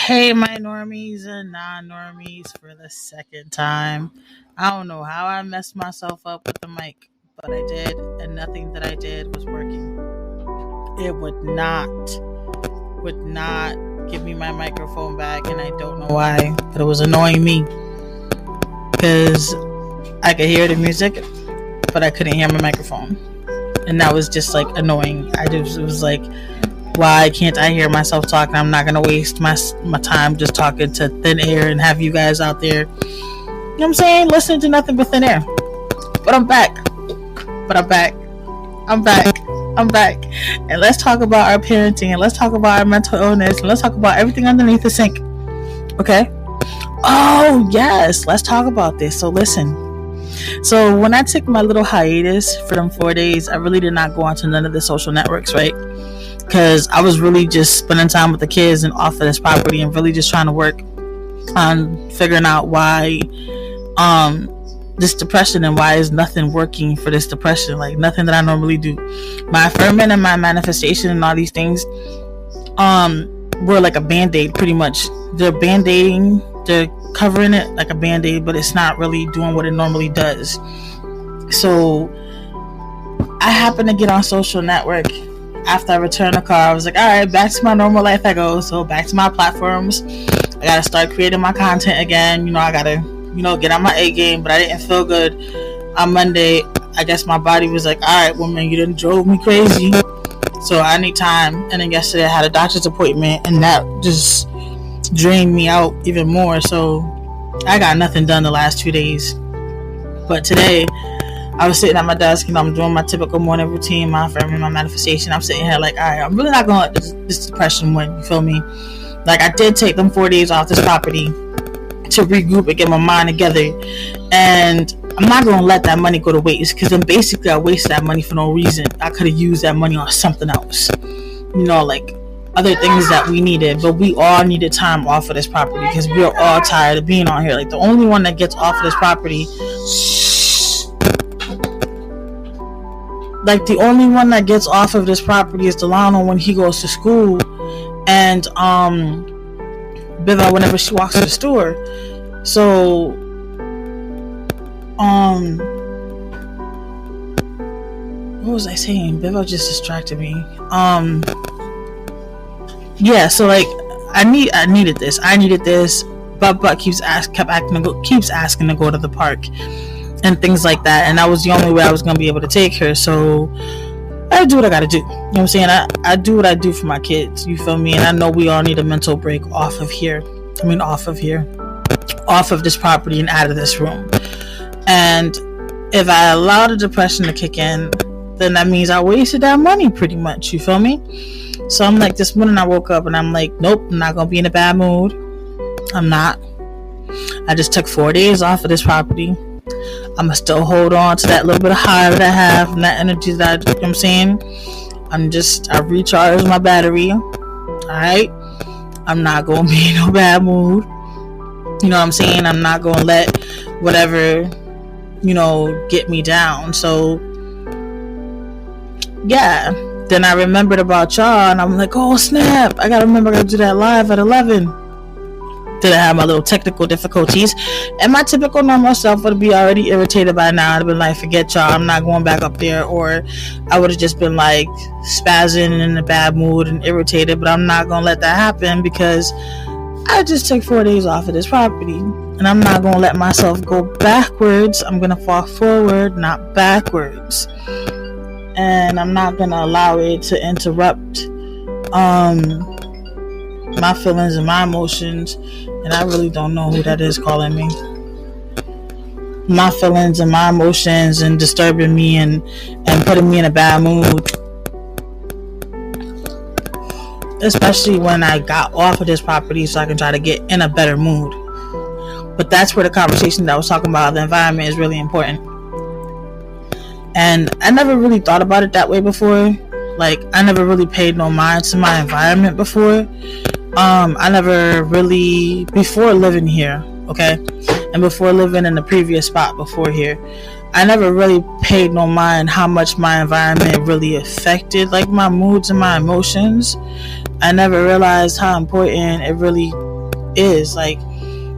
Hey, my normies and non-normies for the second time. I don't know how I messed myself up with the mic, but I did, and nothing that I did was working. It would not give me my microphone back, and I don't know why, but it was annoying me because I could hear the music, but I couldn't hear my microphone, and that was just like annoying. It was like, why can't I hear myself talking? I'm not gonna waste my time just talking to thin air and have you guys out there, you know what I'm saying, listening to nothing but thin air. But I'm back. I'm back. And let's talk about our parenting, and let's talk about our mental illness, and let's talk about everything underneath the sink. Okay? Oh, yes. Let's talk about this. So listen. So when I took my little hiatus for them 4 days, I really did not go onto none of the social networks, right? Because I was really just spending time with the kids and off of this property and really just trying to work on figuring out why this depression and why is nothing working for this depression, like nothing that I normally do. My affirmation and my manifestation and all these things were like a band-aid, pretty much. They're band-aiding, they're covering it like a band-aid, but it's not really doing what it normally does. So I happened to get on social network after I returned the car. I was like, all right, back to my normal life I go. So back to my platforms. I gotta start creating my content again. I gotta get on my A game, but I didn't feel good on Monday. I guess my body was like, all right, woman, you done drove me crazy, so I need time. And then yesterday I had a doctor's appointment, and that just drained me out even more. So I got nothing done the last 2 days. But today I was sitting at my desk, I'm doing my typical morning routine, my affirming, my manifestation. I'm sitting here like, all right, I'm really not gonna let this depression win, you feel me? Like, I did take them 4 days off this property to regroup and get my mind together, and I'm not gonna let that money go to waste, because then basically I wasted that money for no reason. I could have used that money on something else, like other things that we needed. But we all needed time off of this property because we are all tired of being on here. Like, the only one that gets off of this property, is Delano when he goes to school, and Biva whenever she walks to the store. So what was I saying? Biva just distracted me. So like I needed this. But keeps asking to go to the park and things like that, and that was the only way I was gonna be able to take her. So I do what I gotta do. You know what I'm saying? I do what I do for my kids. You feel me? And I know we all need a mental break off of this property and out of this room. And if I allow the depression to kick in, then that means I wasted that money pretty much. You feel me? So I'm like, this morning I woke up and I'm like, nope, I'm not gonna be in a bad mood. I'm not. I just took 4 days off of this property. I'ma still hold on to that little bit of high that I have and that energy that you know what I'm saying. I recharged my battery. Alright? I'm not gonna be in no bad mood. You know what I'm saying? I'm not gonna let whatever, get me down. So yeah. Then I remembered about y'all, and I'm like, oh snap, I gotta do that live at 11. Did I have my little technical difficulties, and my typical normal self would be already irritated by now. I'd have been like, forget y'all, I'm not going back up there. Or I would have just been like spazzing and in a bad mood and irritated. But I'm not gonna let that happen, because I just took 4 days off of this property, and I'm not gonna let myself go backwards. I'm gonna fall forward, not backwards. And I'm not gonna allow it to interrupt my feelings and my emotions. And I really don't know who that is calling me. My feelings and my emotions and disturbing me and putting me in a bad mood. Especially when I got off of this property so I can try to get in a better mood. But that's where the conversation that I was talking about, the environment, is really important. And I never really thought about it that way before. Like, I never really paid no mind to my environment before. I never really, before living here, okay, and before living in the previous spot before here, I never really paid no mind how much my environment really affected like my moods and my emotions. I never realized how important it really is. Like,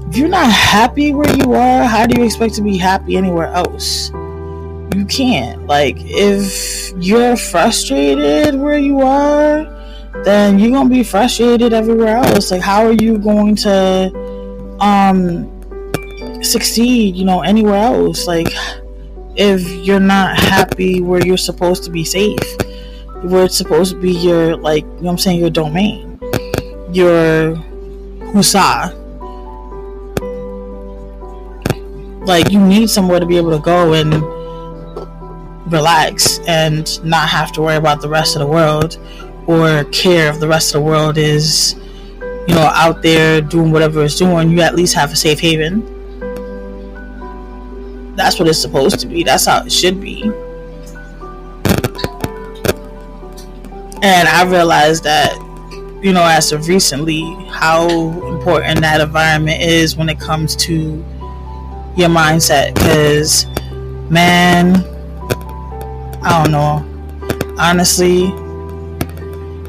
if you're not happy where you are, how do you expect to be happy anywhere else? You can't. Like, if you're frustrated where you are, then you're gonna be frustrated everywhere else. Like, how are you going to succeed, anywhere else? Like, if you're not happy where you're supposed to be safe, where it's supposed to be your, like, your domain, your husa. Like, you need somewhere to be able to go and relax and not have to worry about the rest of the world, or care if the rest of the world is, out there doing whatever it's doing. You at least have a safe haven. That's what it's supposed to be. That's how it should be. And I realized that, as of recently, how important that environment is when it comes to your mindset. Because, man, I don't know. Honestly,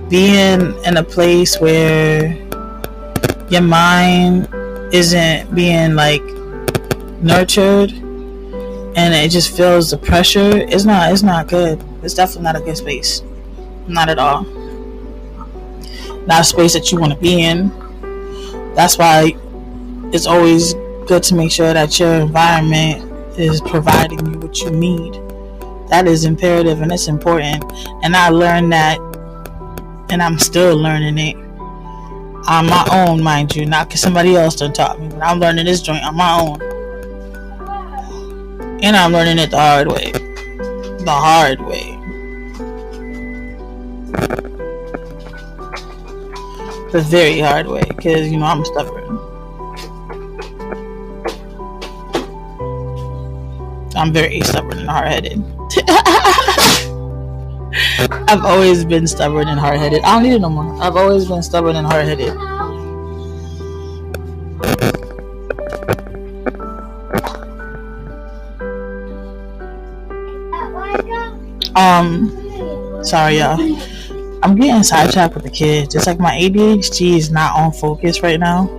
being in a place where your mind isn't being, like, nurtured, and it just feels the pressure, it's not good. It's definitely not a good space. Not at all. Not a space that you want to be in. That's why it's always good to make sure that your environment is providing you what you need. That is imperative, and it's important. And I learned that, and I'm still learning it on my own, mind you, not because somebody else done taught me, but I'm learning this joint on my own. And I'm learning it the hard way. The hard way. The very hard way. Because, I'm stubborn. I'm very stubborn and hard-headed. I've always been stubborn and hard-headed. I don't need it no more. I've always been stubborn and hard-headed. Sorry, y'all. I'm getting sidetracked with the kids. It's like my ADHD is not on focus right now.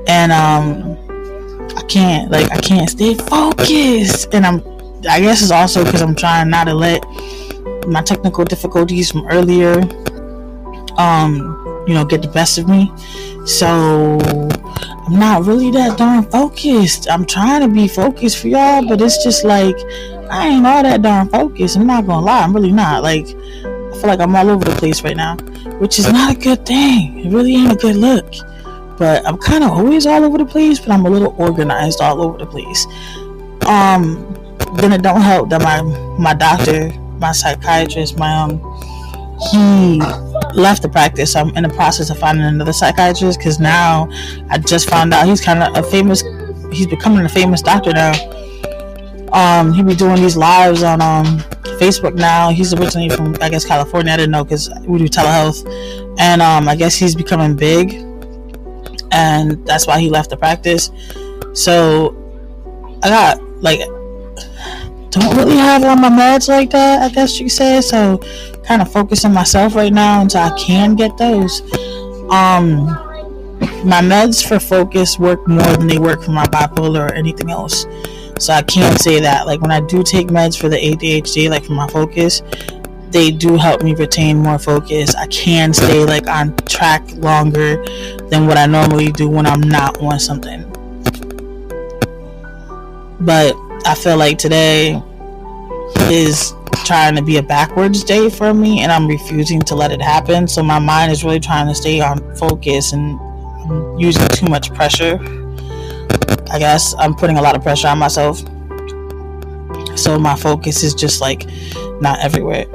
And, I can't stay focused. And I guess it's also because I'm trying not to let my technical difficulties from earlier, get the best of me. So I'm not really that darn focused. I'm trying to be focused for y'all, but it's just like, I ain't all that darn focused. I'm not gonna lie, I'm really not. Like, I feel like I'm all over the place right now, which is not a good thing. It really ain't a good look. But I'm kind of always all over the place, but I'm a little organized all over the place. Then it don't help that my doctor, my psychiatrist, he left the practice. I'm in the process of finding another psychiatrist, because now I just found out he's becoming a famous doctor now. He be doing these lives on Facebook now. He's originally from, I guess, California. I didn't know, because we do telehealth. And I guess he's becoming big, and that's why he left the practice. So I got, don't really have on my meds like that, I guess you could say. So kind of focus on myself right now until I can get those. My meds for focus work more than they work for my bipolar or anything else. So I can't say that. Like, when I do take meds for the ADHD, like for my focus, they do help me retain more focus. I can stay on track longer than what I normally do when I'm not on something. But I feel like today is trying to be a backwards day for me, and I'm refusing to let it happen. So my mind is really trying to stay on focus, and I'm using too much pressure. I guess I'm putting a lot of pressure on myself. So my focus is just not everywhere.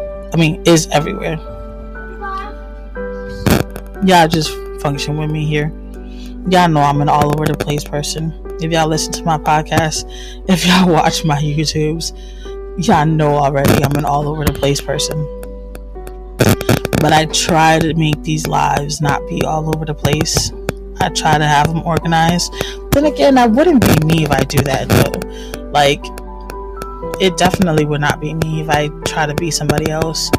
Is everywhere. Y'all just function with me here. Y'all know I'm an all over the place person. If y'all listen to my podcast, if y'all watch my YouTubes, y'all know already I'm an all over the place person. But I try to make these lives not be all over the place. I try to have them organized. Then again, that wouldn't be me if I do that, though. It definitely would not be me if I try to be somebody else.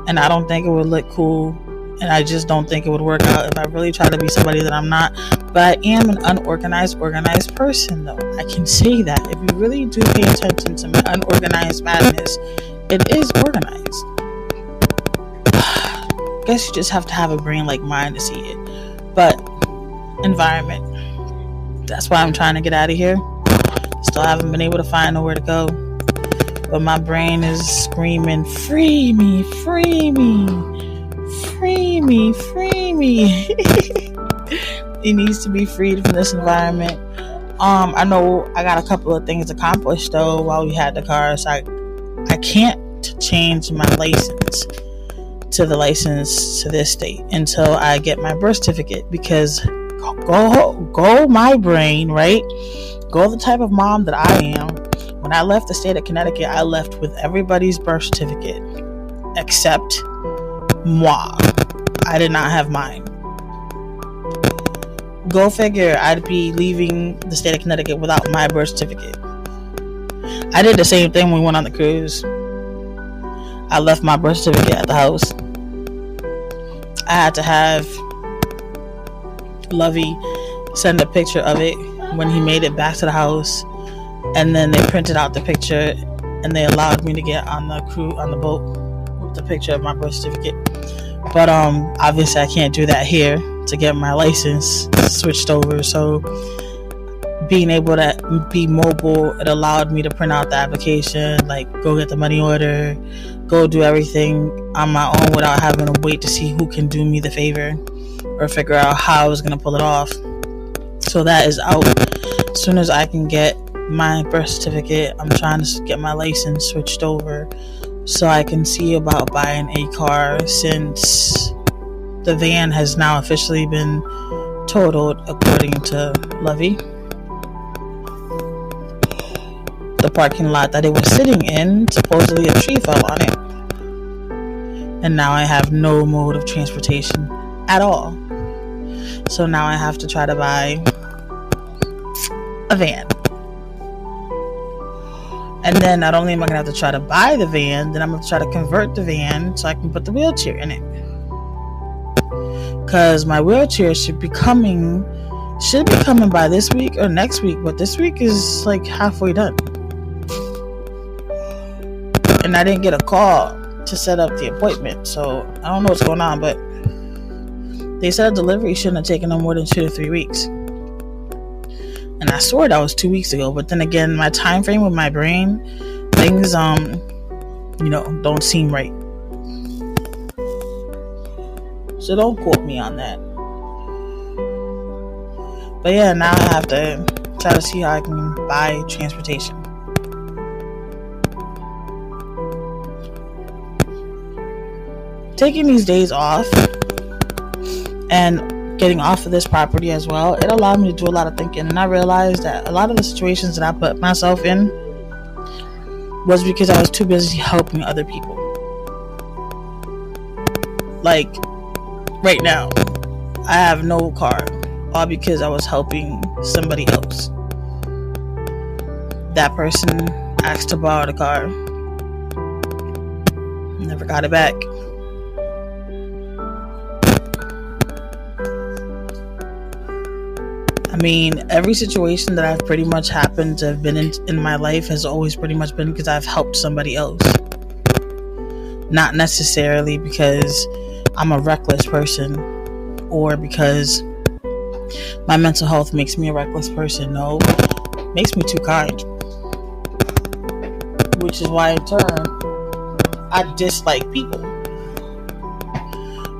And I don't think it would look cool And I just don't think it would work out if I really try to be somebody that I'm not. But I am an organized person, though. I can say that. If you really do pay attention to my unorganized madness, it is organized. I guess you just have to have a brain like mine to see it. But environment. That's why I'm trying to get out of here. Still haven't been able to find nowhere to go. But my brain is screaming, free me, free me, free me, free me. It needs to be freed from this environment. I know I got a couple of things accomplished though while we had the car. So I can't change my license to the license to this state until I get my birth certificate, because go my brain, right? Go the type of mom that I am. When I left the state of Connecticut, I left with everybody's birth certificate except moi. I did not have mine. Go figure, I'd be leaving the state of Connecticut without my birth certificate. I did the same thing when we went on the cruise. I left my birth certificate at the house. I had to have Lovey send a picture of it when he made it back to the house, and then they printed out the picture and they allowed me to get on the boat with the picture of my birth certificate. But obviously I can't do that here to get my license switched over. So being able to be mobile, it allowed me to print out the application, like go get the money order, go do everything on my own without having to wait to see who can do me the favor or figure out how I was going to pull it off. So that is out. As soon as I can get my birth certificate, I'm trying to get my license switched over so I can see about buying a car, since the van has now officially been totaled, according to Lovey. The parking lot that it was sitting in, supposedly a tree fell on it. And now I have no mode of transportation at all. So now I have to try to buy a van. And then not only am I going to have to try to buy the van, then I'm going to try to convert the van so I can put the wheelchair in it. Because my wheelchair should be coming by this week or next week. But this week is like halfway done. And I didn't get a call to set up the appointment. So I don't know what's going on. But they said a delivery shouldn't have taken no more than 2 to 3 weeks. And I swore that was 2 weeks ago. But then again, my time frame with my brain, things, don't seem right. So don't quote me on that. But yeah, now I have to try to see how I can buy transportation. Taking these days off and getting off of this property as well, it allowed me to do a lot of thinking. And I realized that a lot of the situations that I put myself in was because I was too busy helping other people. Like right now, I have no car, all because I was helping somebody else. That person asked to borrow the car, never got it back. I mean, every situation that I've pretty much happened to have been in my life has always pretty much been because I've helped somebody else. Not necessarily because I'm a reckless person or because my mental health makes me a reckless person. No, it makes me too kind. Which is why in turn, I dislike people.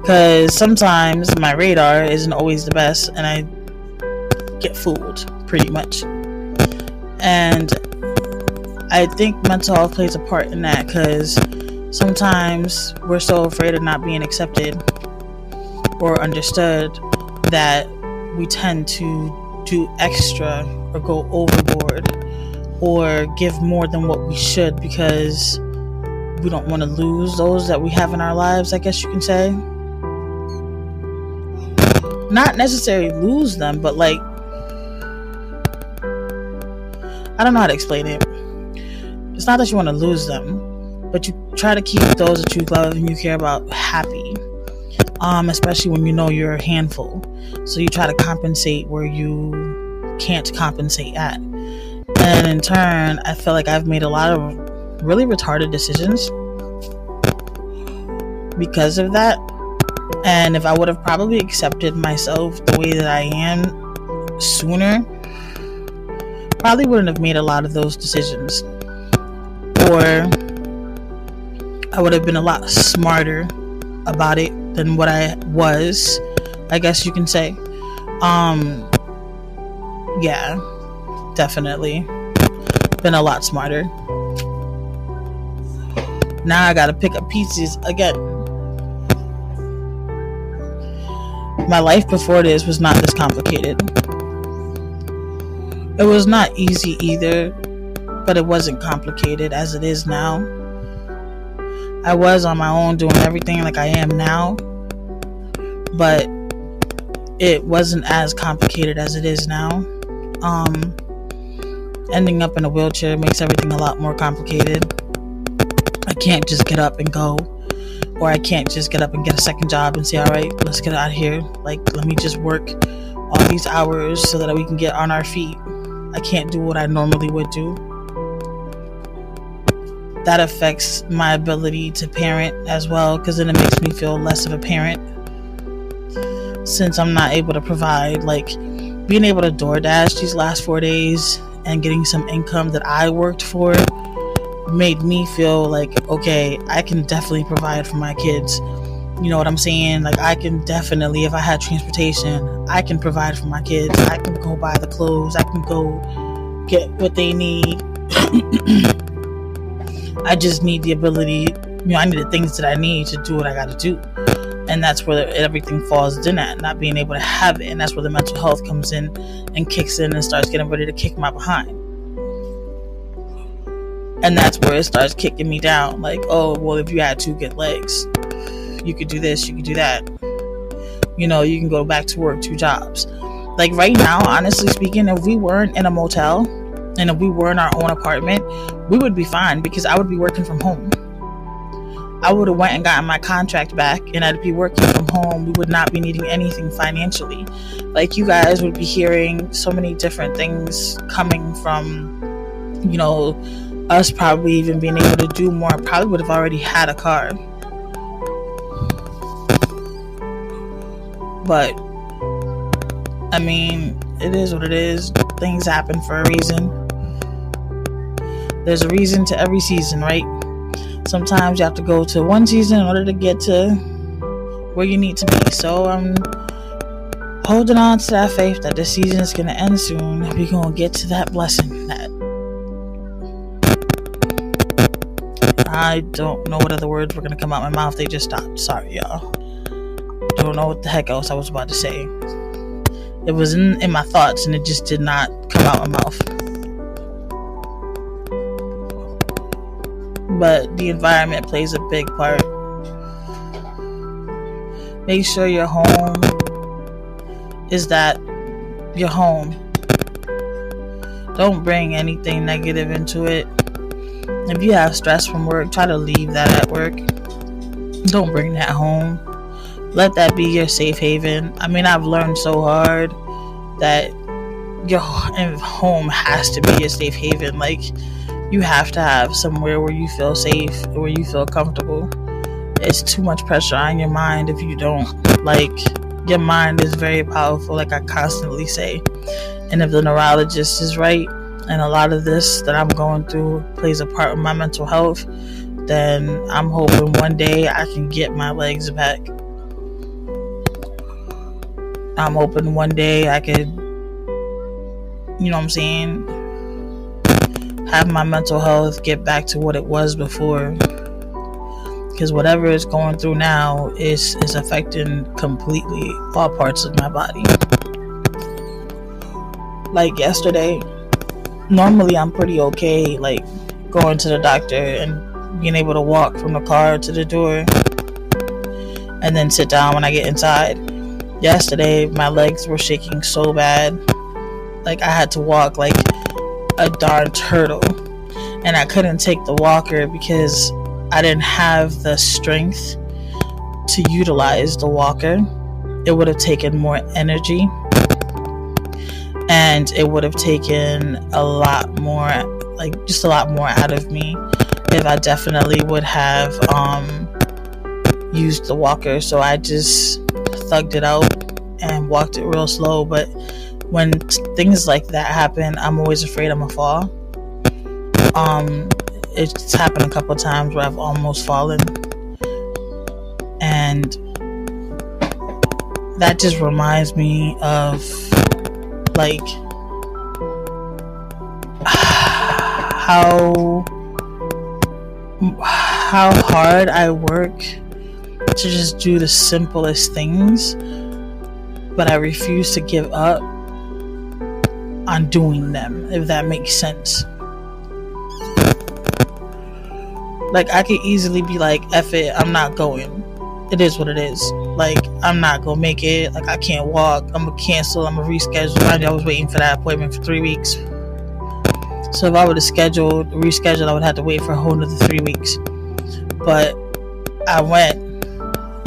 Because sometimes my radar isn't always the best and I get fooled pretty much. And I think mental health plays a part in that, because sometimes we're so afraid of not being accepted or understood that we tend to do extra or go overboard or give more than what we should because we don't want to lose those that we have in our lives, I guess you can say. Not necessarily lose them, but like, I don't know how to explain it. It's not that you want to lose them, but you try to keep those that you love and you care about happy. especially when you know you're a handful. So you try to compensate where you can't compensate at. And in turn, I feel like I've made a lot of really retarded decisions because of that. And if I would have probably accepted myself the way that I am sooner, probably wouldn't have made a lot of those decisions. Or I would have been a lot smarter about it than what I was, I guess you can say. Yeah, definitely been a lot smarter. Now I gotta pick up pieces again. My life before this was not this complicated. It was not easy either, but it wasn't complicated as it is now. I was on my own doing everything like I am now, but it wasn't as complicated as it is now. Ending up in a wheelchair makes everything a lot more complicated. I can't just get up and go, or I can't just get up and get a second job and say, all right, let's get out of here. Like, let me just work all these hours so that we can get on our feet. I can't do what I normally would do. That affects my ability to parent as well, because then it makes me feel less of a parent. Since I'm not able to provide, like, being able to DoorDash these last 4 days and getting some income that I worked for made me feel like, okay, I can definitely provide for my kids. You know what I'm saying? Like, I can definitely, if I had transportation, I can provide for my kids. I can go buy the clothes. I can go get what they need. I just need the ability, I need the things that I need to do what I got to do. And that's where everything falls in at, not being able to have it. And that's where the mental health comes in and kicks in and starts getting ready to kick my behind. And that's where it starts kicking me down. Like, oh, well, if you had 2 good legs, you could do this, you could do that. You can go back to work 2 jobs. Like, right now, honestly speaking, if we weren't in a motel and if we were in our own apartment, we would be fine because I would be working from home. I would have went and gotten my contract back and I'd be working from home. We would not be needing anything financially. Like, you guys would be hearing so many different things coming from, us probably even being able to do more. Probably would have already had a car. But, I mean, it is what it is. Things happen for a reason. There's a reason to every season, right? Sometimes you have to go to one season in order to get to where you need to be. So I'm holding on to that faith that this season is going to end soon. We're going to get to that blessing. That I don't know what other words were going to come out my mouth. They just stopped. Sorry, y'all. Don't know what the heck else I was about to say. It was in my thoughts and it just did not come out my mouth. But the environment plays a big part. Make sure your home is that your home. Don't bring anything negative into it. If you have stress from work, try to leave that at work. Don't bring that home. Let that be your safe haven. I mean, I've learned so hard that your home has to be your safe haven. Like, you have to have somewhere where you feel safe, where you feel comfortable. It's too much pressure on your mind if you don't. Like, your mind is very powerful, like I constantly say. And if the neurologist is right, and a lot of this that I'm going through plays a part in my mental health, then I'm hoping one day I can get my legs back. I'm hoping one day I could, have my mental health get back to what it was before. Because whatever it's going through now is affecting completely all parts of my body. Like yesterday, normally I'm pretty okay, like going to the doctor and being able to walk from the car to the door and then sit down when I get inside. Yesterday, my legs were shaking so bad. Like, I had to walk like a darn turtle. And I couldn't take the walker because I didn't have the strength to utilize the walker, it would have taken more energy, and it would have taken a lot more out of me if I definitely would have used the walker. So I just thugged it out and walked it real slow. But when things like that happen, I'm always afraid I'm gonna fall. It's happened a couple times where I've almost fallen, and that just reminds me of like how hard I work to just do the simplest things, but I refuse to give up on doing them, if that makes sense. Like, I could easily be like, F it, I'm not going. It is what it is. Like, I'm not gonna make it. Like, I can't walk. I'm gonna cancel. I'm gonna reschedule. I was waiting for that appointment for 3 weeks. So if I would have rescheduled, I would have to wait for a whole another 3 weeks. But I went.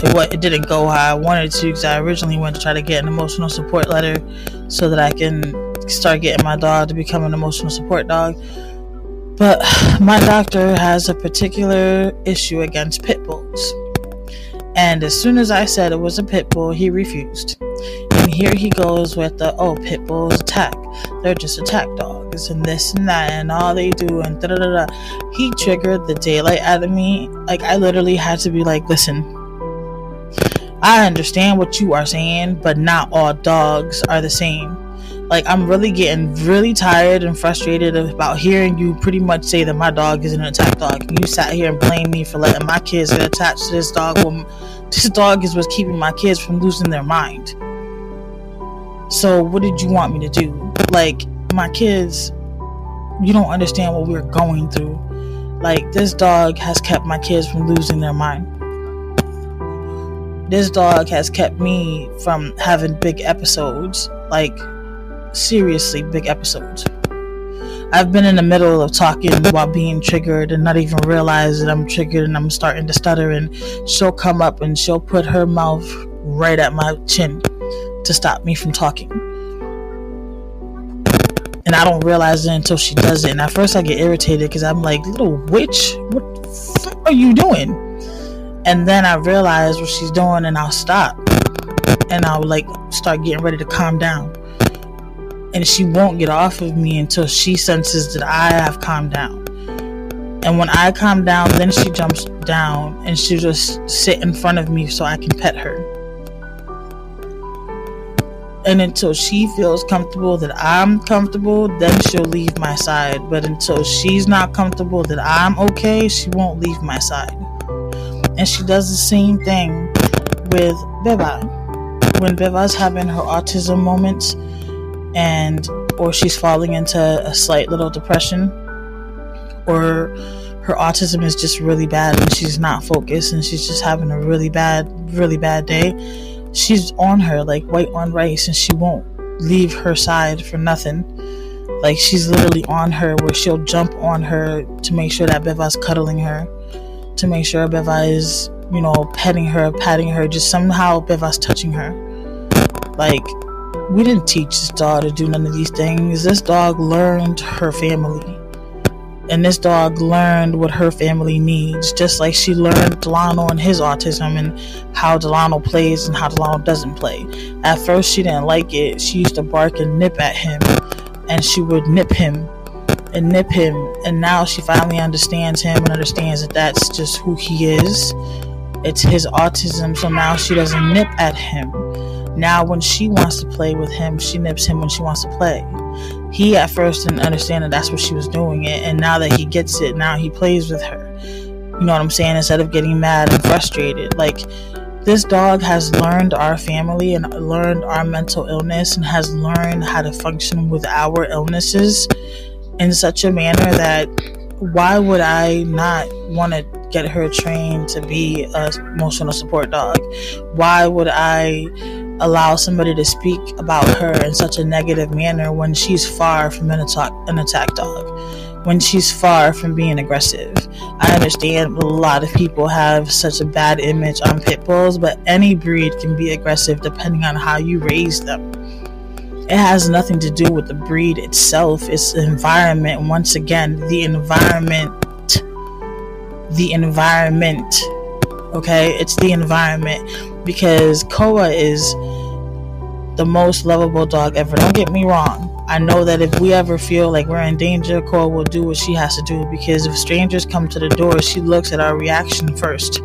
It didn't go how I wanted to, because I originally went to try to get an emotional support letter so that I can start getting my dog to become an emotional support dog. But my doctor has a particular issue against pit bulls. And as soon as I said it was a pit bull, he refused. And here he goes with the, pit bulls attack. They're just attack dogs and this and that and all they do and da-da-da-da. He triggered the daylight out of me. Like, I literally had to be like, listen, I understand what you are saying, but not all dogs are the same. Like, I'm really getting really tired and frustrated about hearing you pretty much say that my dog is an attack dog. And you sat here and blamed me for letting my kids get attached to this dog. Well, this dog is what's keeping my kids from losing their mind. So what did you want me to do? Like, my kids, you don't understand what we're going through. Like, this dog has kept my kids from losing their mind. This dog has kept me from having big episodes. Like, seriously big episodes. I've been in the middle of talking while being triggered and not even realize that I'm triggered, and I'm starting to stutter, and she'll come up and she'll put her mouth right at my chin to stop me from talking. And I don't realize it until she does it. And at first I get irritated because I'm like, little witch, what the fuck are you doing? And then I realize what she's doing, and I'll stop and I'll like start getting ready to calm down. And she won't get off of me until she senses that I have calmed down. And when I calm down, then she jumps down and she'll just sit in front of me so I can pet her. And until she feels comfortable that I'm comfortable, then she'll leave my side. But until she's not comfortable that I'm okay, she won't leave my side. And she does the same thing with Beva. When Beva's having her autism moments, or she's falling into a slight little depression, or her autism is just really bad and she's not focused and she's just having a really bad day, she's on her like white on rice, and she won't leave her side for nothing. Like, she's literally on her, where she'll jump on her to make sure that Beva's cuddling her, to make sure Beva is, petting her, just somehow Beva's touching her. Like, we didn't teach this dog to do none of these things. This dog learned her family. And this dog learned what her family needs. Just like she learned Delano and his autism, and how Delano plays and how Delano doesn't play. At first she didn't like it. She used to bark and nip at him. And she would nip him. And now she finally understands him and understands that that's just who he is. It's his autism. So now she doesn't nip at him. Now when she wants to play with him, she nips him when she wants to play. He at first didn't understand that that's what she was doing it, and now that he gets it, now he plays with her. You know what I'm saying? Instead of getting mad and frustrated. Like, this dog has learned our family and learned our mental illness, and has learned how to function with our illnesses in such a manner that why would I not want to get her trained to be an emotional support dog? Why would I allow somebody to speak about her in such a negative manner when she's far from an attack dog? when she's far from being aggressive. I understand a lot of people have such a bad image on pit bulls, but any breed can be aggressive depending on how you raise them. It has nothing to do with the breed itself. It's the environment. Once again, the environment. Okay, it's the environment, because Koa is the most lovable dog ever. Don't get me wrong. I know that if we ever feel like we're in danger, Koa will do what she has to do, because if strangers come to the door, she looks at our reaction first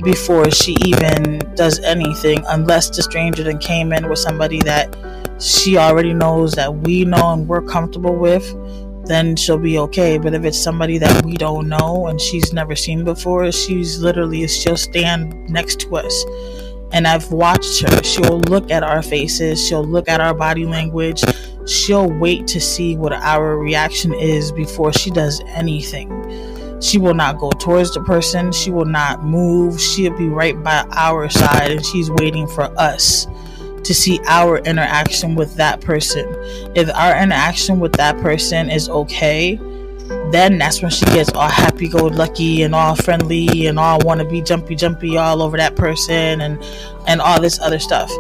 before she even does anything, unless the stranger then came in with somebody that she already knows that we know and we're comfortable with, then she'll be okay. But if it's somebody that we don't know and she's never seen before, she'll stand next to us. And I've watched her. She'll look at our faces. She'll look at our body language. She'll wait to see what our reaction is before she does anything. She will not go towards the person. She will not move. She'll be right by our side, and she's waiting for us to see our interaction with that person. If our interaction with that person is okay, then that's when she gets all happy-go-lucky and all friendly and all want to be jumpy all over that person and all this other stuff.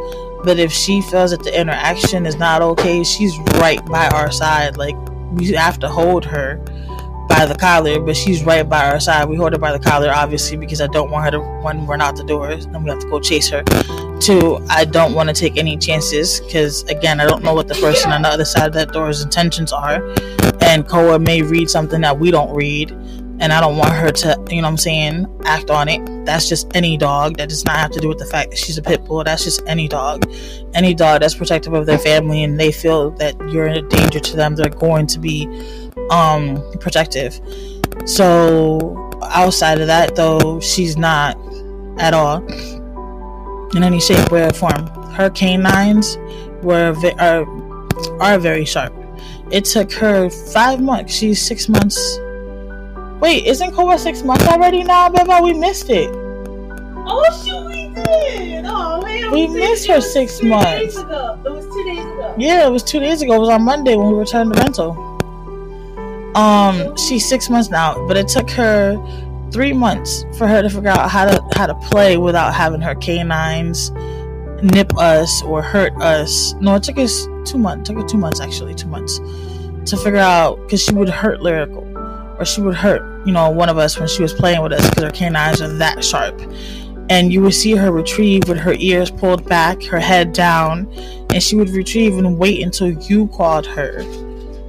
But if she feels that the interaction is not okay, she's right by our side. Like, we have to hold her by the collar, but she's right by our side. We hold her by the collar, obviously, because I don't want her to, when we're out the door, then we have to go chase her. Two, I don't want to take any chances, because again, I don't know what the person on the other side of that door's intentions are, and Koa may read something that we don't read, and I don't want her to, act on it. That's just any dog. That does not have to do with the fact that she's a pit bull. That's just any dog that's protective of their family and they feel that you're a danger to them, they're going to be protective. So outside of that, though, she's not at all in any shape, way, or form. Her canines are very sharp. It took her 5 months. She's 6 months. Wait, isn't Koa 6 months already now, Beba? We missed it. Oh, shoot, we did. Oh, man. We missed her 6 months. It was 2 days ago. Yeah, it was 2 days ago. It was on Monday when we returned the rental. She's 6 months now, but it took her 3 months for her to figure out how to play without having her canines nip us or hurt us. No, it took us 2 months. It took her 2 months, actually, 2 months to figure out, because she would hurt Lyrical, or she would hurt, one of us when she was playing with us, because her canines are that sharp. And you would see her retrieve with her ears pulled back, her head down, and she would retrieve and wait until you called her,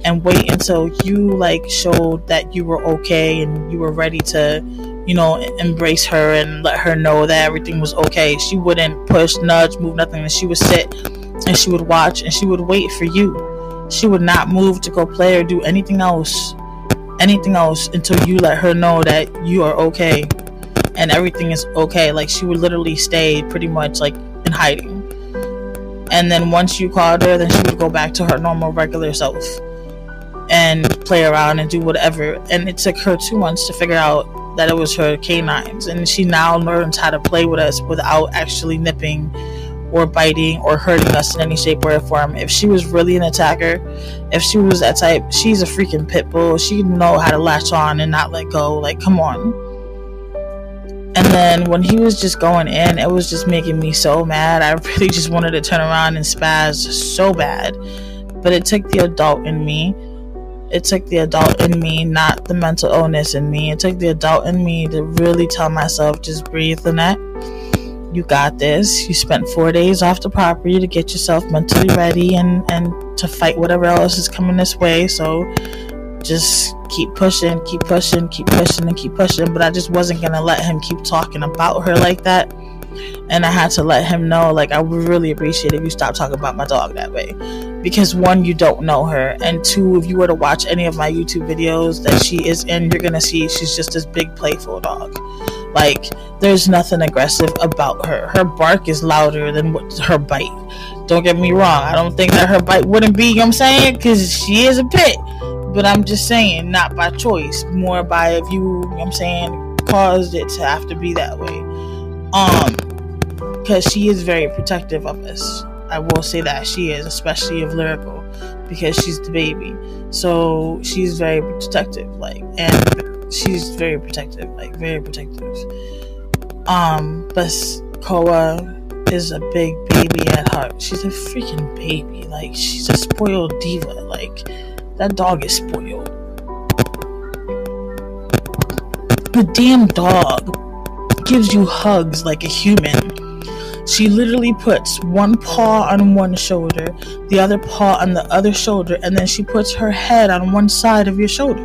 and wait until you showed that you were okay and you were ready to, embrace her and let her know that everything was okay. She wouldn't push, nudge, move, nothing. And she would sit and she would watch and she would wait for you. She would not move to go play or do anything else until you let her know that you are okay and everything is okay. Like, she would literally stay pretty much in hiding. And then once you called her, then she would go back to her normal regular self and play around and do whatever. And it took her 2 months to figure out that it was her canines, and she now learns how to play with us without actually nipping or biting or hurting us in any shape or form. If she was really an attacker, if she was that type, she's a freaking pit bull. She know how to latch on and not let go. Come on. And then when he was just going in, it was just making me so mad. I really just wanted to turn around and spaz so bad. But it took the adult in me. It took the adult in me, not the mental illness in me. It took the adult in me to really tell myself, just breathe, Lynette. You got this. You spent 4 days off the property to get yourself mentally ready and to fight whatever else is coming this way. So just keep pushing. But I just wasn't going to let him keep talking about her like that. And I had to let him know, I would really appreciate if you stop talking about my dog that way. Because one, you don't know her. And two, if you were to watch any of my YouTube videos that she is in, you're going to see she's just this big playful dog. There's nothing aggressive about her. Her bark is louder than her bite. Don't get me wrong. I don't think that her bite wouldn't be, because she is a pit. But I'm just saying, not by choice. More by if you, caused it to have to be that way. Because she is very protective of us. I will say that she is, especially of Lyrical. because she's the baby. So she's very protective, and she's very protective, very protective. But Koa is a big baby at heart. She's a freaking baby. She's a spoiled diva. That dog is spoiled. The damn dog gives you hugs like a human. She literally puts one paw on one shoulder, the other paw on the other shoulder, and then she puts her head on one side of your shoulder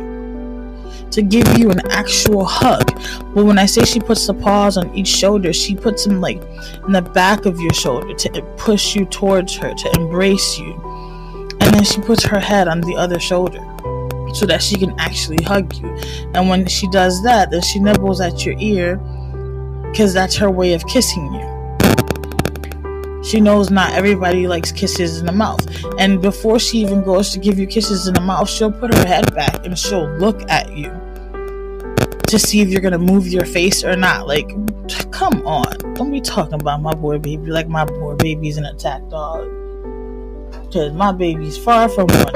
to give you an actual hug. But when I say she puts the paws on each shoulder, she puts them in the back of your shoulder to push you towards her, to embrace you. And then she puts her head on the other shoulder so that she can actually hug you. And when she does that, then she nibbles at your ear, because that's her way of kissing you. She knows not everybody likes kisses in the mouth. And before she even goes to give you kisses in the mouth, she'll put her head back and she'll look at you to see if you're going to move your face or not. Come on. Don't be talking about my boy baby like my boy baby's an attack dog. Because my baby's far from one.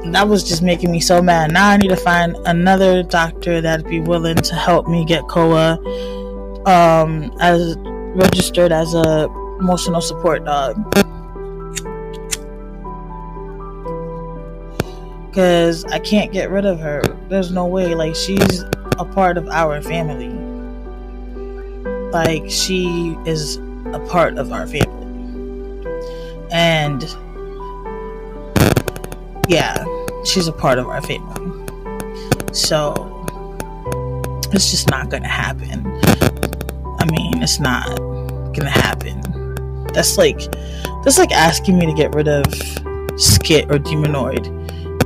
And that was just making me so mad. Now I need to find another doctor that'd be willing to help me get Koa as registered as a emotional support dog, because I can't get rid of her. There's no way. She's a part of our family. She is a part of our family, and yeah, she's a part of our family. So it's just not gonna happen. It's not gonna happen. That's like asking me to get rid of Skit or Demonoid,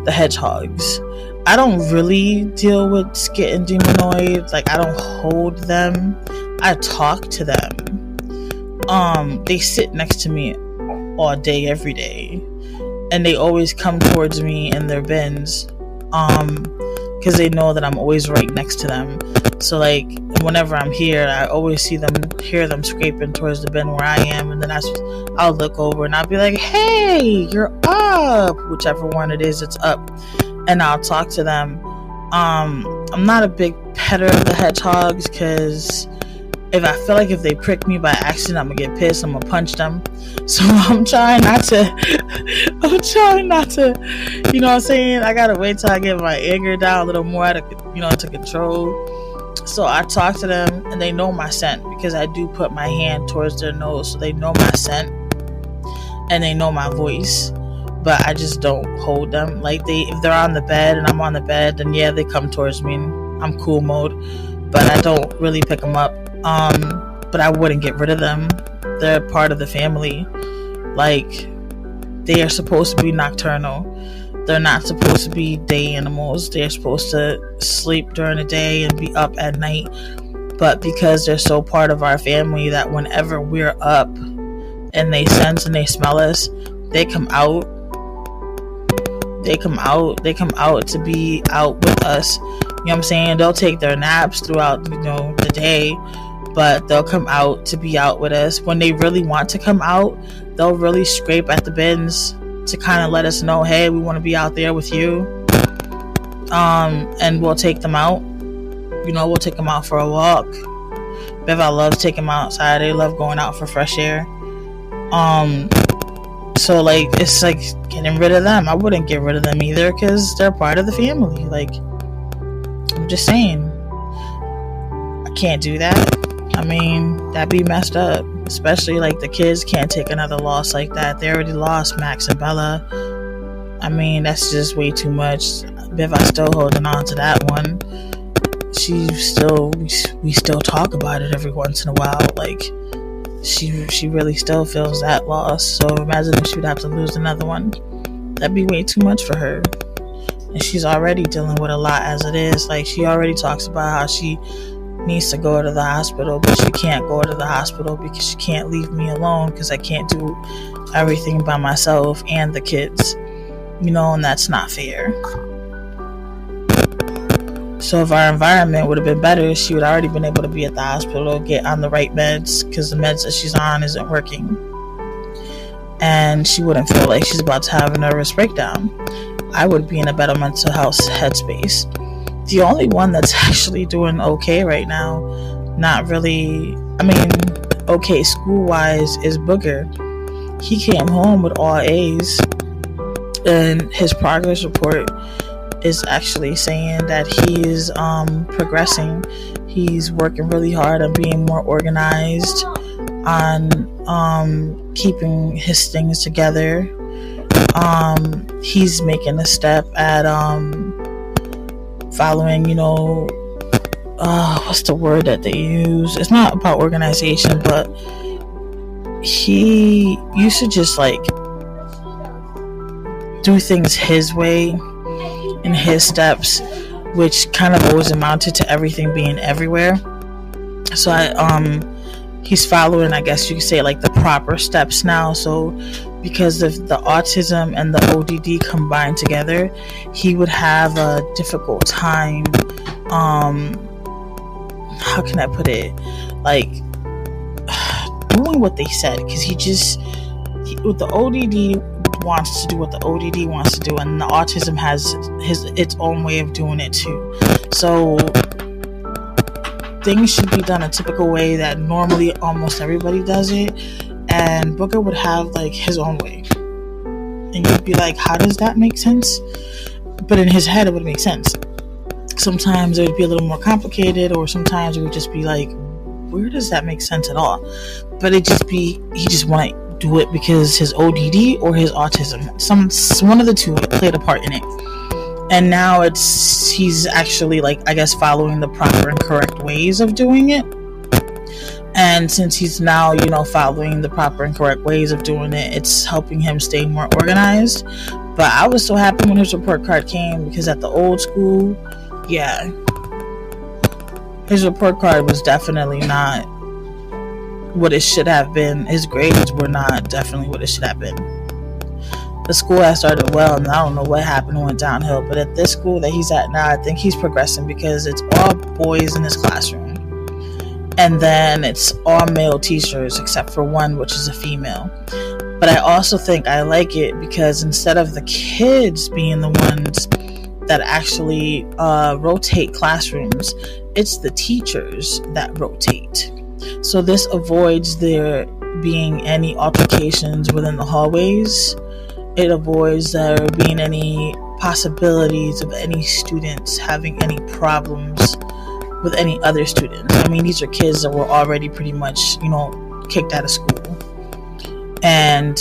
the hedgehogs. I don't really deal with Skit and Demonoid. I don't hold them. I talk to them. They sit next to me all day, every day, and they always come towards me in their bins, because they know that I'm always right next to them. So whenever I'm here, I always hear them scraping towards the bin where I am, and then I'll look over and I'll be like, "Hey, you're up," whichever one it is, it's up, and I'll talk to them. I'm not a big petter of the hedgehogs, because if I feel if they prick me by accident, I'm gonna get pissed. I'm gonna punch them. So I'm trying not to. You know what I'm saying? I gotta wait till I get my anger down a little more to control. So I talk to them, and they know my scent, because I do put my hand towards their nose, so they know my scent and they know my voice. But I just don't hold them. If they're on the bed and I'm on the bed, then yeah, they come towards me. I'm cool mode, but I don't really pick them up. But I wouldn't get rid of them. They're part of the family. They are supposed to be nocturnal. They're not supposed to be day animals. They're supposed to sleep during the day and be up at night. But because they're so part of our family that whenever we're up and they sense and they smell us, they come out. They come out to be out with us. You know what I'm saying? They'll take their naps throughout, the day, but they'll come out to be out with us. When they really want to come out, they'll really scrape at the bins to kind of let us know, hey, we want to be out there with you. And we'll take them out. We'll take them out for a walk. Beva loves taking them outside. They love going out for fresh air. So it's getting rid of them. I wouldn't get rid of them either, because they're part of the family. I'm just saying, I can't do that. That'd be messed up. Especially the kids can't take another loss like that. They already lost Max and Bella. That's just way too much. Beva's still holding on to that one. We still talk about it every once in a while. She really still feels that loss. So imagine if she would have to lose another one. That'd be way too much for her. And she's already dealing with a lot as it is. She already talks about how she needs to go to the hospital, but she can't go to the hospital because she can't leave me alone, because I can't do everything by myself and the kids, and that's not fair. So if our environment would have been better, she would already been able to be at the hospital, get on the right meds, because the meds that she's on isn't working. and she wouldn't feel like she's about to have a nervous breakdown. I would be in a better mental health headspace. The only one that's actually doing okay right now, not really, okay school-wise, is Booger. He came home with all A's, and his progress report is actually saying that he is progressing. He's working really hard on being more organized, on keeping his things together. He's making a step at following, what's the word that they use? It's not about organization, but he used to just like do things his way in his steps, which kind of always amounted to everything being everywhere. So he's following, I guess you could say, like the proper steps now. So because of the autism and the ODD combined together, he would have a difficult time, how can I put it, like doing what they said, because with the ODD wants to do what the ODD wants to do, and the autism has its own way of doing it too. So things should be done a typical way that normally almost everybody does it, and Booger would have like his own way, and you'd be like, how does that make sense? But in his head it would make sense. Sometimes it would be a little more complicated, or sometimes it would just be like, where does that make sense at all? But he just want to do it because his ODD or his autism, one of the two played a part in it. And now he's actually, like, I guess, following the proper and correct ways of doing it. And since he's now, following the proper and correct ways of doing it, it's helping him stay more organized. But I was so happy when his report card came, because at the old school, yeah, his report card was definitely not what it should have been. His grades were not definitely what it should have been. The school has started well, and I don't know what happened and went downhill, but at this school that he's at now, I think he's progressing because it's all boys in his classroom, and then it's all male teachers except for one, which is a female. But I also think I like it because instead of the kids being the ones that actually rotate classrooms, it's the teachers that rotate. So this avoids there being any altercations within the hallways. It avoids there being any possibilities of any students having any problems with any other students. These are kids that were already pretty much, kicked out of school. And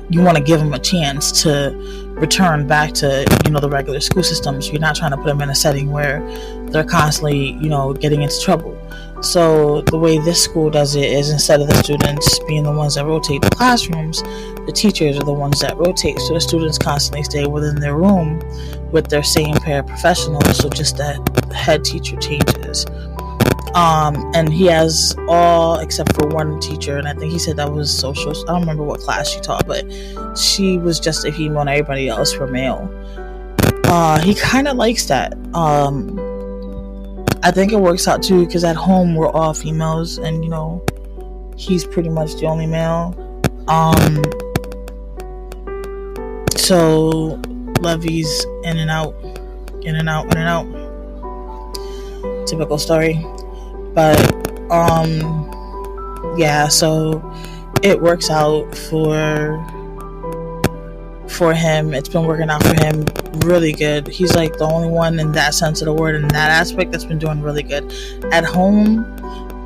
you want to give them a chance to return back to, the regular school system. So you're not trying to put them in a setting where they're constantly, getting into trouble. So the way this school does it is, instead of the students being the ones that rotate the classrooms, the teachers are the ones that rotate. So the students constantly stay within their room with their same paraprofessionals. So just that head teacher changes. And he has all except for one teacher, and I think he said that was social. I don't remember what class she taught, but she was just a female and everybody else were male. He kind of likes that. I think it works out too, because at home we're all females, and he's pretty much the only male. So Lovey's in and out. Typical story. But yeah, so it works out for him. It's been working out for him really good. He's like the only one in that sense of the word, in that aspect, that's been doing really good. At home,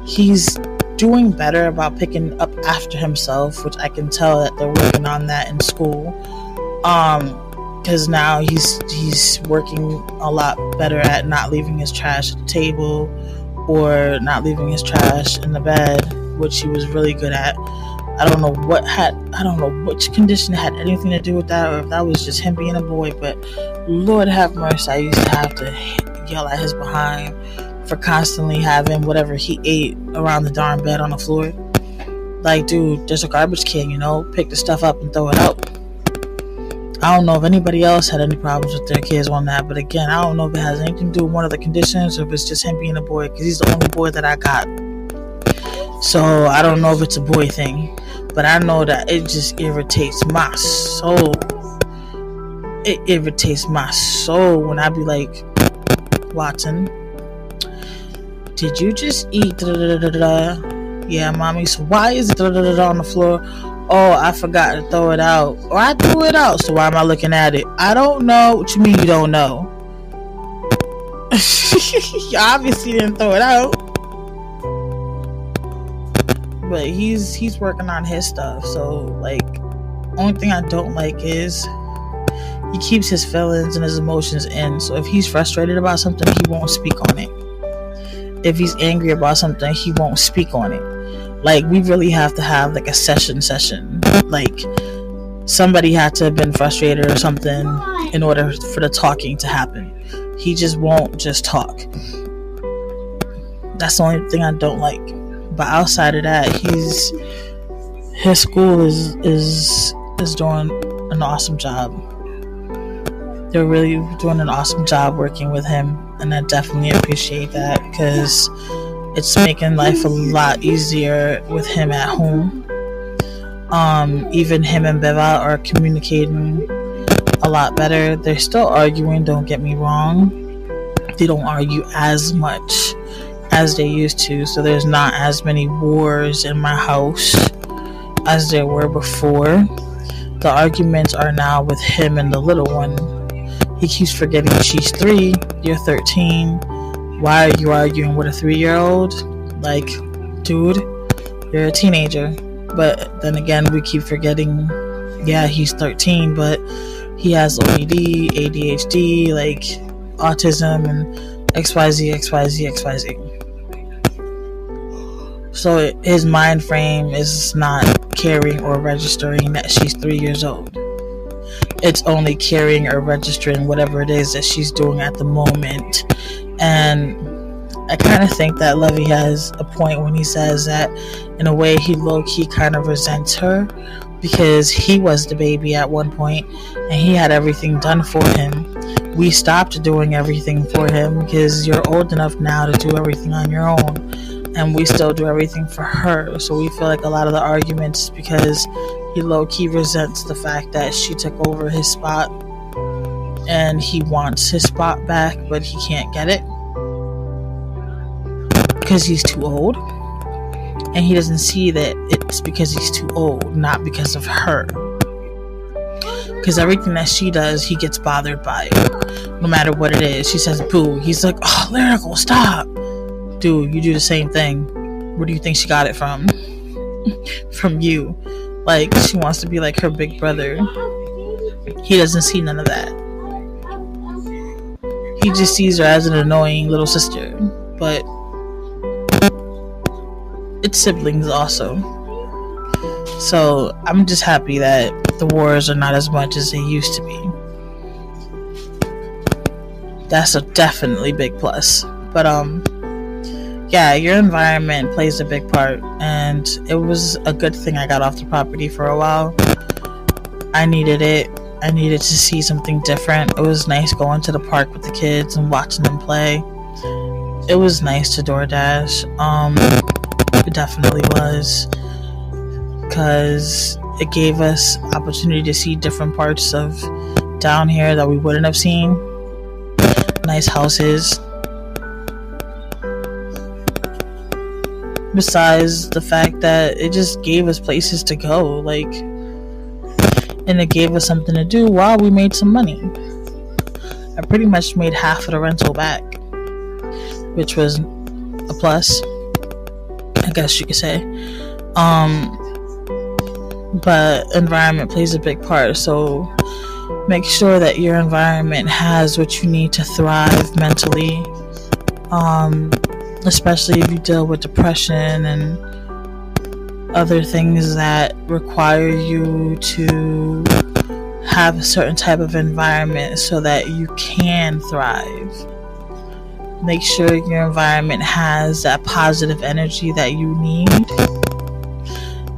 he's doing better about picking up after himself, which I can tell that they're working on that in school. Because now he's working a lot better at not leaving his trash at the table, or not leaving his trash in the bed, which he was really good at. I don't know which condition had anything to do with that, or if that was just him being a boy, but Lord have mercy, I used to have to yell at his behind for constantly having whatever he ate around the darn bed on the floor. Like, dude, there's a garbage can, pick the stuff up and throw it out. I don't know if anybody else had any problems with their kids on that, but again, I don't know if it has anything to do with one of the conditions, or if it's just him being a boy, because he's the only boy that I got. So I don't know if it's a boy thing, but I know that it just irritates my soul. It irritates my soul when I be like, Watson, did you just eat Yeah, mommy, so why is it on the floor? Oh, I forgot to throw it out. Or I threw it out, so why am I looking at it? I don't know. What you mean you don't know? You obviously didn't throw it out. But he's working on his stuff. So, like, only thing I don't like is he keeps his feelings and his emotions in. So if he's frustrated about something, he won't speak on it. If he's angry about something, he won't speak on it. Like, we really have to have like a session. Like, somebody had to have been frustrated or something in order for the talking to happen. He just won't just talk. That's the only thing I don't like. But outside of that, his school is doing an awesome job. They're really doing an awesome job working with him, and I definitely appreciate that because it's making life a lot easier with him at home. Even him and Beva are communicating a lot better. They're still arguing, don't get me wrong. They don't argue as much as they used to, so there's not as many wars in my house as there were before. The arguments are now with him and the little one. He keeps forgetting she's 3, you're 13. Why are you arguing with a 3-year-old? Like, dude, you're a teenager. But then again, we keep forgetting, yeah, he's 13, but he has OCD, ADHD, like autism, and XYZ. So his mind frame is not carrying or registering that she's 3 years old. It's only carrying or registering whatever it is that she's doing at the moment. And I kind of think that Levy has a point when he says that in a way he low-key kind of resents her because he was the baby at one point and he had everything done for him. We stopped doing everything for him because you're old enough now to do everything on your own, and we still do everything for her. So we feel like a lot of the arguments because he low-key resents the fact that she took over his spot and he wants his spot back, but he can't get it because he's too old, and he doesn't see that it's because he's too old, not because of her. Because everything that she does, he gets bothered by it, no matter what it is. She says boo, he's like, oh, Lyrical, stop. Dude, you do the same thing. Where do you think she got it from? From you. Like, she wants to be like her big brother. He doesn't see none of that. He just sees her as an annoying little sister. But it's siblings also. So I'm just happy that the wars are not as much as they used to be. That's a definitely big plus. But yeah, your environment plays a big part, and it was a good thing I got off the property for a while. I needed it. I needed to see something different. It was nice going to the park with the kids and watching them play. It was nice to DoorDash. It definitely was, because it gave us opportunity to see different parts of down here that we wouldn't have seen. Nice houses. Besides the fact that it just gave us places to go, like, and it gave us something to do while we made some money. I pretty much made half of the rental back, which was a plus, I guess you could say. But environment plays a big part, so make sure that your environment has what you need to thrive mentally, especially if you deal with depression and other things that require you to have a certain type of environment so that you can thrive. Make sure your environment has that positive energy that you need.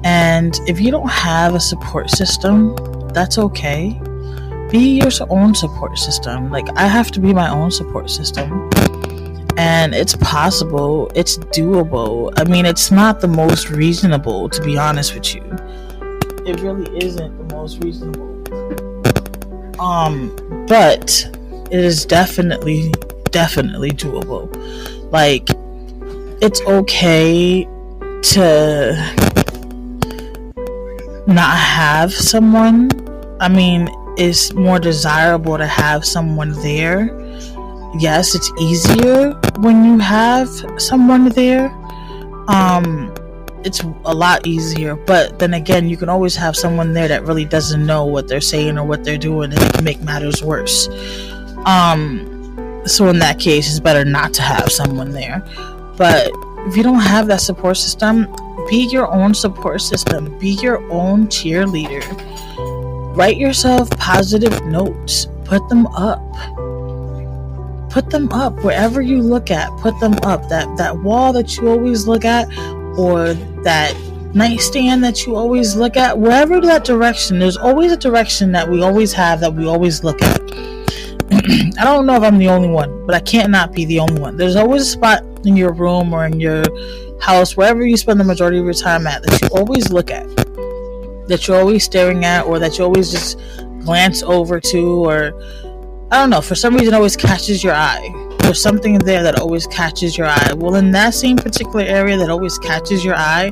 And if you don't have a support system, that's okay. Be your own support system. Like, I have to be my own support system. And it's possible, it's doable. I mean, it's not the most reasonable, to be honest with you. It really isn't the most reasonable. But it is definitely doable. Like, it's okay to not have someone. I mean, it's more desirable to have someone there. Yes, it's easier when you have someone there. It's a lot easier, but then again, you can always have someone there that really doesn't know what they're saying or what they're doing, and it can make matters worse. So in that case, it's better not to have someone there. But if you don't have that support system, be your own support system. Be your own cheerleader. Write yourself positive notes. Put them up. Put them up wherever you look at. Put them up. That wall that you always look at, or that nightstand that you always look at, wherever that direction. There's always a direction that we always have, that we always look at. I don't know if I'm the only one, but I can't not be the only one. There's always a spot in your room or in your house, wherever you spend the majority of your time at, that you always look at, that you're always staring at, or that you always just glance over to, or I don't know, for some reason it always catches your eye. There's something there that always catches your eye. Well, in that same particular area that always catches your eye,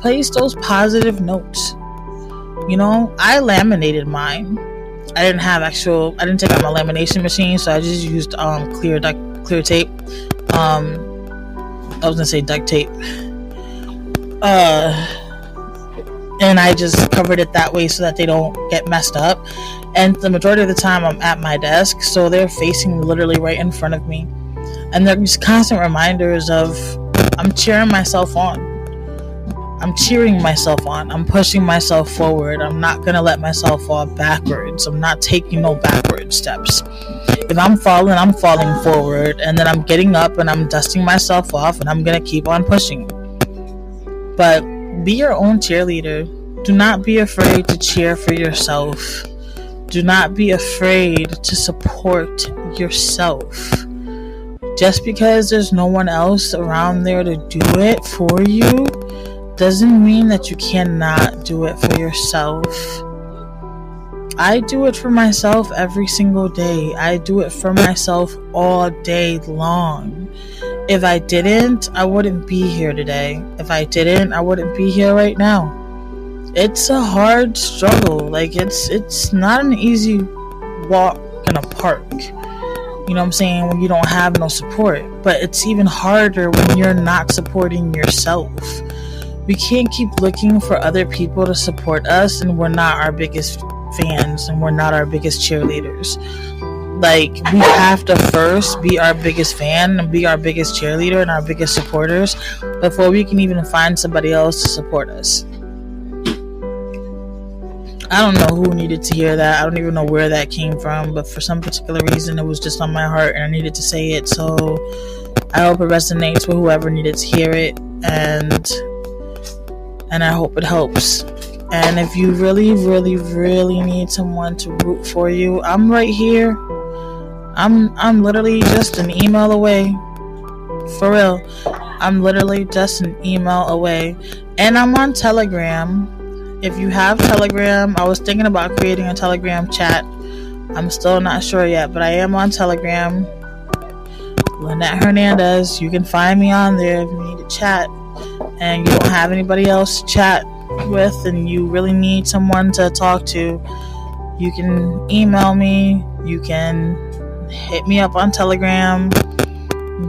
place those positive notes. You know, I laminated mine. I didn't take out my lamination machine, so I just used clear tape. I was gonna say duct tape. And I just covered it that way so that they don't get messed up. And the majority of the time I'm at my desk, so they're facing literally right in front of me. And they're just constant reminders of I'm cheering myself on. I'm pushing myself forward. I'm not going to let myself fall backwards. I'm not taking no backward steps. If I'm falling, I'm falling forward. And then I'm getting up and I'm dusting myself off, and I'm going to keep on pushing. But be your own cheerleader. Do not be afraid to cheer for yourself. Do not be afraid to support yourself. Just because there's no one else around there to do it for you doesn't mean that you cannot do it for yourself. I do it for myself every single day. I do it for myself all day long. If I didn't, I wouldn't be here today. If I didn't, I wouldn't be here right now. It's a hard struggle. Like, it's not an easy walk in a park. You know what I'm saying? When you don't have no support. But it's even harder when you're not supporting yourself. We can't keep looking for other people to support us, and we're not our biggest fans, and we're not our biggest cheerleaders. Like, we have to first be our biggest fan and be our biggest cheerleader and our biggest supporters before we can even find somebody else to support us. I don't know who needed to hear that. I don't even know where that came from, but for some particular reason it was just on my heart and I needed to say it. So I hope it resonates with whoever needed to hear it, and I hope it helps. And if you really, really, really need someone to root for you, I'm right here. I'm literally just an email away. For real. I'm literally just an email away. And I'm on Telegram. If you have Telegram, I was thinking about creating a Telegram chat. I'm still not sure yet, but I am on Telegram. Lynette Hernandez. You can find me on there if you need to chat and you don't have anybody else to chat with and you really need someone to talk to. You can email me. You can hit me up on Telegram.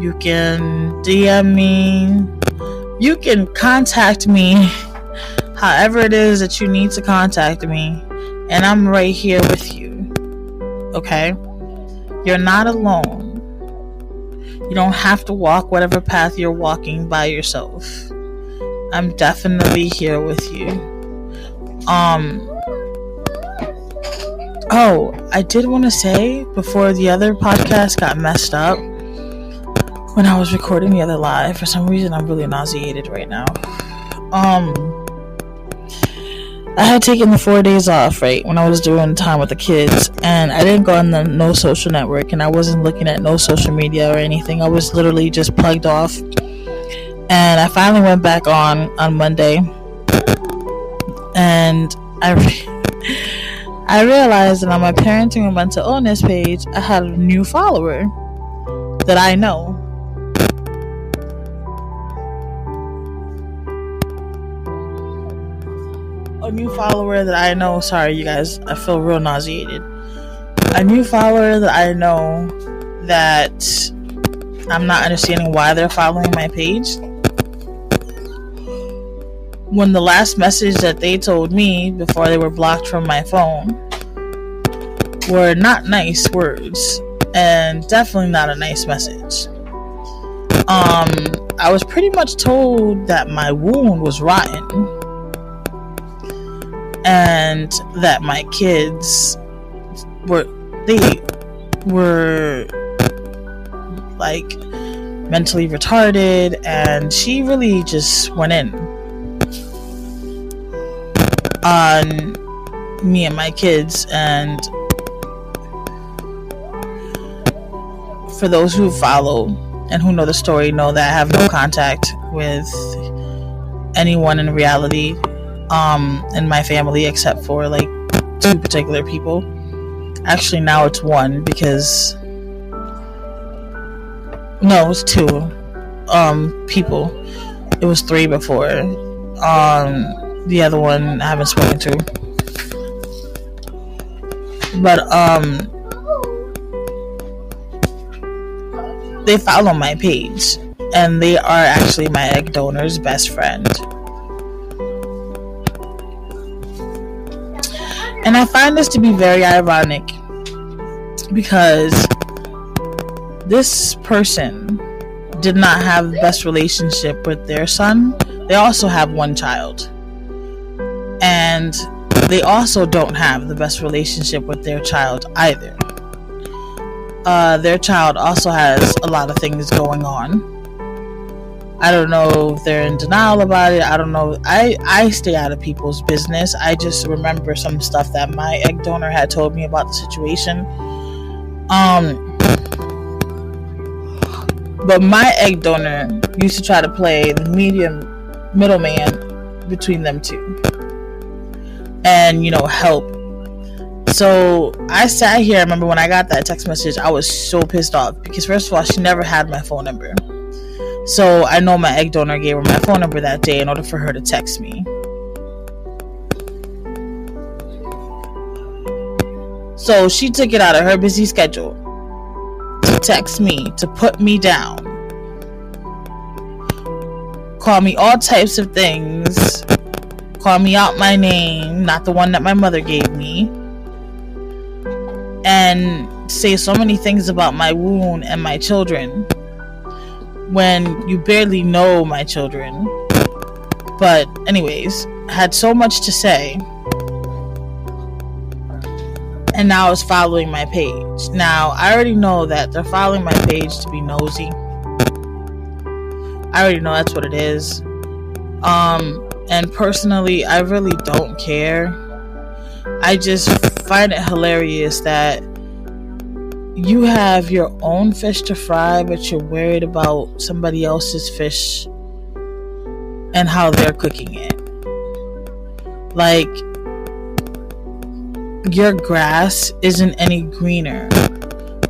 You can DM me. You can contact me however it is that you need to contact me, and I'm right here with you. Okay? You're not alone. You don't have to walk whatever path you're walking by yourself. I'm definitely here with you. Oh, I did want to say, before the other podcast got messed up, when I was recording the other live, for some reason I'm really nauseated right now. I had taken the 4 days off, right, when I was doing time with the kids, and I didn't go on the no social network, and I wasn't looking at no social media or anything. I was literally just plugged off, and I finally went back on Monday, and I realized that on my parenting and mental illness page, I had a new follower that I know. A new follower that I know. Sorry, you guys, I feel real nauseated. A new follower that I know that I'm not understanding why they're following my page. When the last message that they told me before they were blocked from my phone were not nice words, and definitely not a nice message. I was pretty much told that my wound was rotten, and that my kids were like mentally retarded, and she really just went in on me and my kids. And for those who follow and who know the story, know that I have no contact with anyone in reality in my family, except for like 2 particular people. Actually, now it's 1, because no, it's 2 people. It was 3 before. The other one I haven't spoken to. But they follow my page, and they are actually my egg donor's best friend. And I find this to be very ironic, because this person did not have the best relationship with their son. They also have 1 child. And they also don't have the best relationship with their child either. Their child also has a lot of things going on. I don't know if they're in denial about it. I don't know. I stay out of people's business. I just remember some stuff that my egg donor had told me about the situation. But my egg donor used to try to play the middleman between them 2. And, help. So I sat here. I remember when I got that text message, I was so pissed off, because first of all, she never had my phone number. So I know my egg donor gave her my phone number that day in order for her to text me. So she took it out of her busy schedule to text me, to put me down, call me all types of things, call me out my name, not the one that my mother gave me, and say so many things about my wound and my children, when you barely know my children. But anyways, had so much to say, and now it's following my page. Now, I already know that they're following my page to be nosy. I already know that's what it is. And personally, I really don't care. I just find it hilarious that you have your own fish to fry, but you're worried about somebody else's fish and how they're cooking it. Like, your grass isn't any greener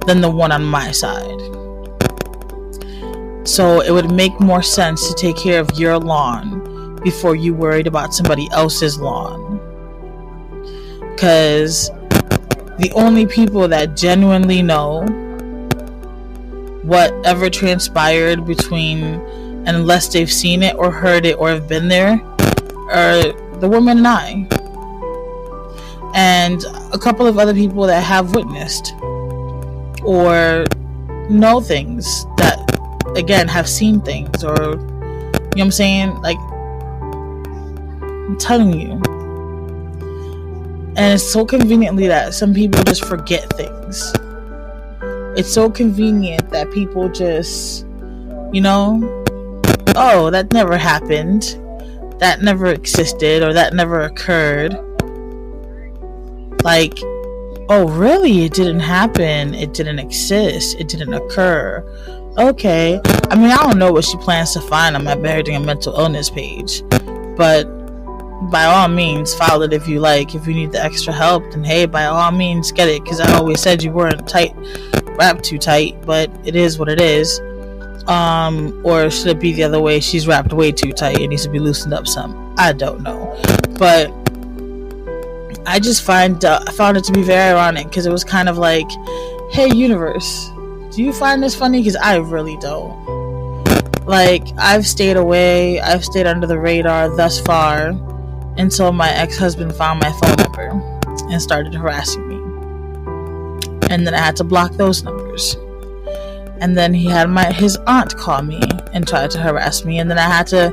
than the one on my side. So it would make more sense to take care of your lawn before you worried about somebody else's lawn. Because the only people that genuinely know whatever transpired between, and unless they've seen it or heard it or have been there, are the woman and I. And a couple of other people that have witnessed or know things, that again have seen things, or, you know what I'm saying? Like, I'm telling you. And it's so conveniently that some people just forget things. It's so convenient that people just, oh, that never happened. that never existed or that never occurred. Like, oh really, it didn't happen, it didn't exist, it didn't occur. Okay, I mean, I don't know what she plans to find on my Parenting and Mental Illness page, but by all means follow it if you like. If you need the extra help, then hey, by all means get it, because I always said you weren't wrapped too tight, but it is what it is. Or should it be the other way, she's wrapped way too tight, it needs to be loosened up some? I don't know, but I just found it to be very ironic, because it was kind of like, hey universe, do you find this funny? Because I really don't. Like, I've stayed away, I've stayed under the radar thus far until my ex-husband found my phone number and started harassing me, and then I had to block those numbers. And then he had his aunt call me and try to harass me, and then I had to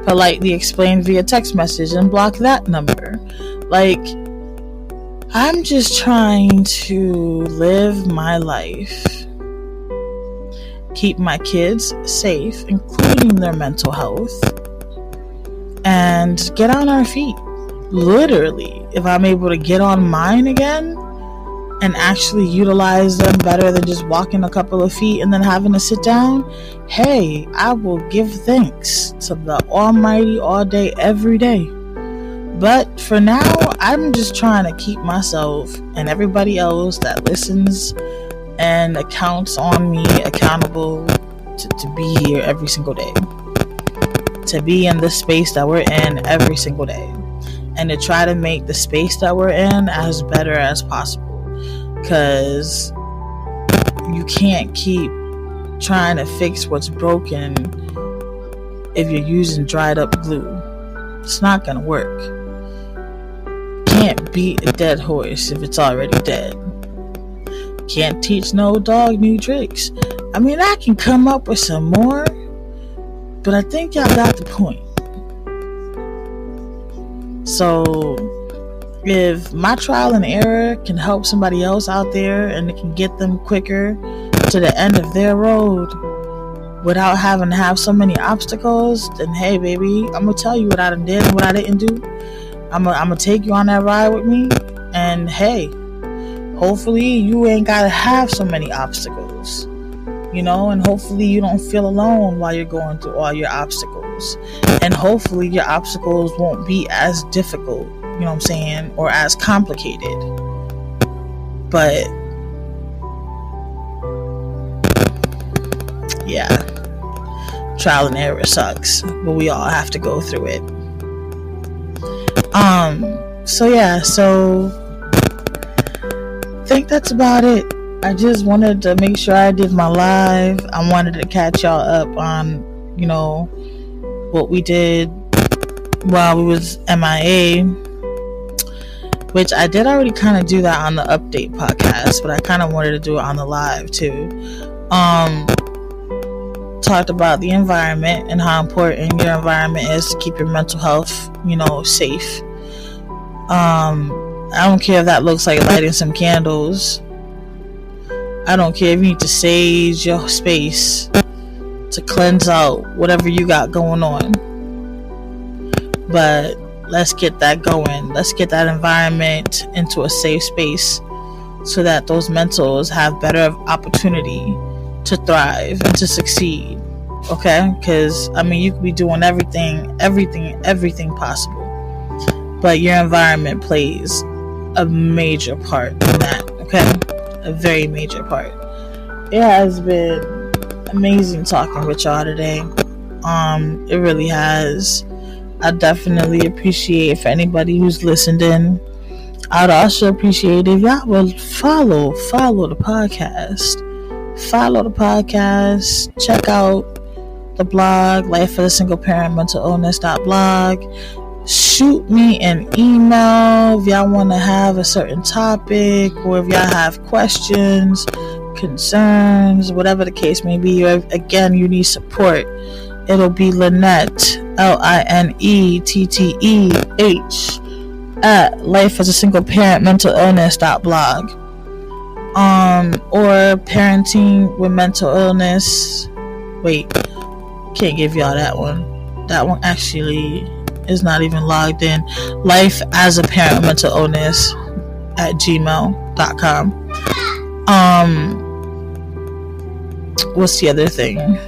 politely explain via text message and block that number. Like, I'm just trying to live my life, keep my kids safe, including their mental health, and get on our feet. Literally, if I'm able to get on mine again and actually utilize them better than just walking a couple of feet and then having to sit down, hey, I will give thanks to the Almighty all day, every day. But for now, I'm just trying to keep myself and everybody else that listens and accounts on me accountable to be here every single day, to be in the space that we're in every single day, and to try to make the space that we're in as better as possible. Because you can't keep trying to fix what's broken if you're using dried up glue. It's not gonna work. Can't beat a dead horse if it's already dead. Can't teach no dog new tricks. I mean, I can come up with some more, but I think y'all got the point. So if my trial and error can help somebody else out there and it can get them quicker to the end of their road without having to have so many obstacles, then hey baby, I'm gonna tell you what I done did and what I didn't do. I'm gonna take you on that ride with me, and hey, hopefully you ain't gotta have so many obstacles, and hopefully you don't feel alone while you're going through all your obstacles, and hopefully your obstacles won't be as difficult, you know what I'm saying, or as complicated. But yeah, trial and error sucks, but we all have to go through it. So I think that's about it. I just wanted to make sure I did my live. I wanted to catch y'all up on, what we did while we was MIA, which I did already kind of do that on the update podcast, but I kind of wanted to do it on the live too. Talked about the environment and how important your environment is to keep your mental health, safe. I don't care if that looks like lighting some candles. I don't care if you need to sage your space to cleanse out whatever you got going on. But let's get that going. Let's get that environment into a safe space so that those mentals have better opportunity to thrive and to succeed. Okay? Because, you could be doing everything possible. But your environment plays a major part in that. Okay? A very major part. It has been amazing talking with y'all today. It really has. I definitely appreciate for anybody who's listened in. I'd also appreciate if y'all would follow the podcast. Follow the podcast. Check out the blog, Life as a Single Parent Mental Illness.blog. Shoot me an email if y'all want to have a certain topic, or if y'all have questions, concerns, whatever the case may be, or if, again, you need support. It'll be Lynette, LINETTEH at Life as a Single Parent Mental Illness.blog. Or Parenting with Mental Illness. Wait, can't give y'all that one. That one actually is not even logged in. Life as a parent of mental illness at gmail.com. What's the other thing?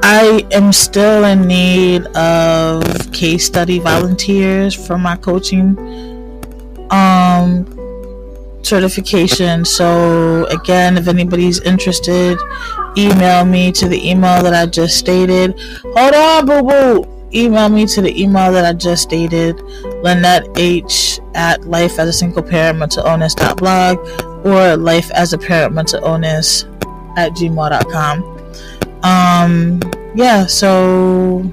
I am still in need of case study volunteers for my coaching certification. So again, if anybody's interested, email me to the email that I just stated. Hold on, boo boo. Email me to the email that I just stated, Lynette H at lifeasasingleparentmentalillness.blog or lifeasaparentmentalillness at gmail.com. So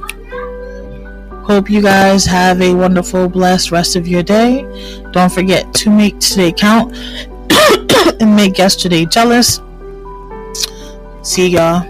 hope you guys have a wonderful, blessed rest of your day. Don't forget to make today count and make yesterday jealous. See y'all.